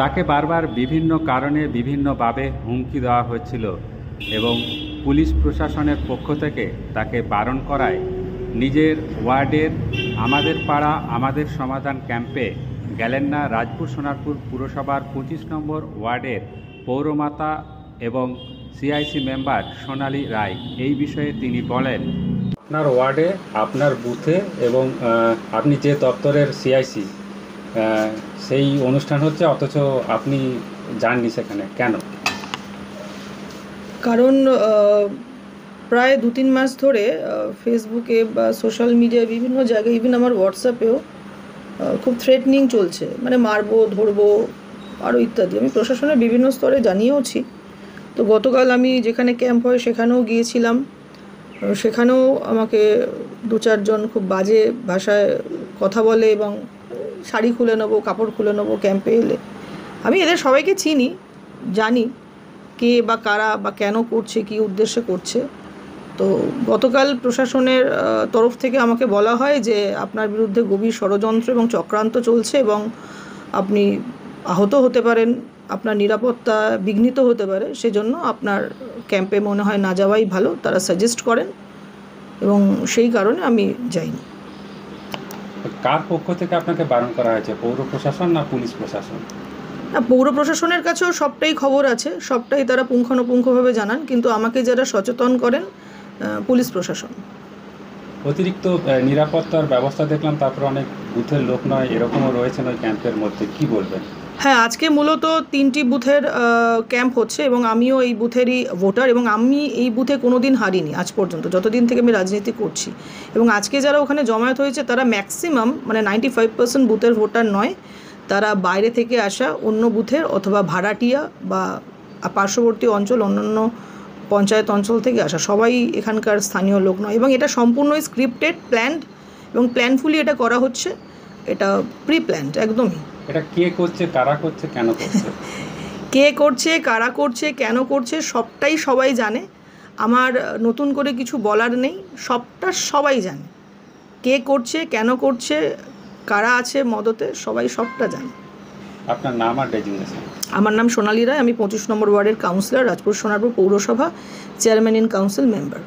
তাকে বারবার বিভিন্ন কারণে বিভিন্নভাবে হুমকি দেওয়া হচ্ছিল এবং পুলিশ প্রশাসনের পক্ষ থেকে তাকে বারণ করায় নিজের ওয়ার্ডের আমাদের পাড়া আমাদের সমাধান ক্যাম্পে গেলেন না রাজপুর সোনারপুর পুরসভার 25 নম্বর ওয়ার্ডের পৌরমাতা এবং সিআইসি মেম্বার সোনালী রায়। এই বিষয়ে তিনি বলেন, আপনার ওয়ার্ডে আপনার বুথে এবং আপনি যে দপ্তরের সিআইসি সেই অনুষ্ঠান হচ্ছে, অথচ আপনি যাননি সেখানে, কেন? কারণ প্রায় 2-3 মাস ধরে ফেসবুকে বা সোশ্যাল মিডিয়ায় বিভিন্ন জায়গায়, ইভেন আমার হোয়াটসঅ্যাপেও খুব থ্রেটনিং চলছে, মানে মারবো, ধরবো, আরও ইত্যাদি। আমি প্রশাসনের বিভিন্ন স্তরে জানিয়েওছি। তো গতকাল আমি যেখানে ক্যাম্প হয় সেখানেও গিয়েছিলাম, সেখানেও আমাকে 2-4 জন খুব বাজে ভাষায় কথা বলে এবং শাড়ি খুলে নেবো, কাপড় খুলে নেবো ক্যাম্পে এলে। আমি এদের সবাইকে চিনি, জানি কে বা কারা বা কেন করছে, কী উদ্দেশ্যে করছে। তো গতকাল প্রশাসনের তরফ থেকে আমাকে বলা হয় যে আপনার বিরুদ্ধে গভীর ষড়যন্ত্র এবং চক্রান্ত চলছে এবং আপনি আহত হতে পারেন, আপনার নিরাপত্তা বিঘ্নিত হতে পারে, সেজন্য আপনার ক্যাম্পে মনে হয় না যাওয়াই ভালো, তারা সাজেস্ট করেন এবং সেই কারণে আমি যাইনি। কার পক্ষ থেকে আপনাকে বারণ করা হয়েছে, পৌর প্রশাসন না পুলিশ প্রশাসন? না, পৌর প্রশাসনের কাছেও সবটাই খবর আছে, সবটাই তারা পুঙ্খানুপুঙ্খভাবে জানান, কিন্তু আমাকে যারা সচেতন করেন পুলিশ প্রশাসন। অতিরিক্ত নিরাপত্তার ব্যবস্থা দেখলাম, তারপর অনেক বুথের লোক নয় এরকমও রয়েছেন ওই ক্যাম্পের মধ্যে, কি বলবেন? হ্যাঁ, আজকে মূলত 3টি বুথের ক্যাম্প হচ্ছে এবং আমিও এই বুথেরই ভোটার এবং আমি এই বুথে কোনো দিন হারিনি আজ পর্যন্ত, যতদিন থেকে আমি রাজনীতি করছি। এবং আজকে যারা ওখানে জমায়েত হয়েছে তারা ম্যাক্সিমাম, মানে 95% বুথের ভোটার নয়, তারা বাইরে থেকে আসা অন্য বুথের অথবা ভাড়াটিয়া বা পার্শ্ববর্তী অঞ্চল, অন্যান্য পঞ্চায়েত অঞ্চল থেকে আসা, সবাই এখানকার স্থানীয় লোক নয়। এবং এটা সম্পূর্ণই স্ক্রিপ্টেড, প্ল্যান্ড এবং প্ল্যানফুলি এটা করা হচ্ছে, এটা প্রি প্ল্যান্ড একদমই। এটা কে করছে, কারা করছে, কেন করছে? কে করছে, কারা করছে, কেন করছে সবটাই সবাই জানে। আমার নতুন করে কিছু বলার নেই, সবটা সবাই জানে। কে করছে, কেন করছে, কারা আছে মদতে, সবাই সবটা জানে। আপনার নাম আর ডেজিগনেশন? আমার নাম সোনালী রায়, আমি 25 নম্বর ওয়ার্ডের কাউন্সিলর, রাজপুর সোনারপুর পৌরসভা, চেয়ারম্যান ইন কাউন্সিল মেম্বার।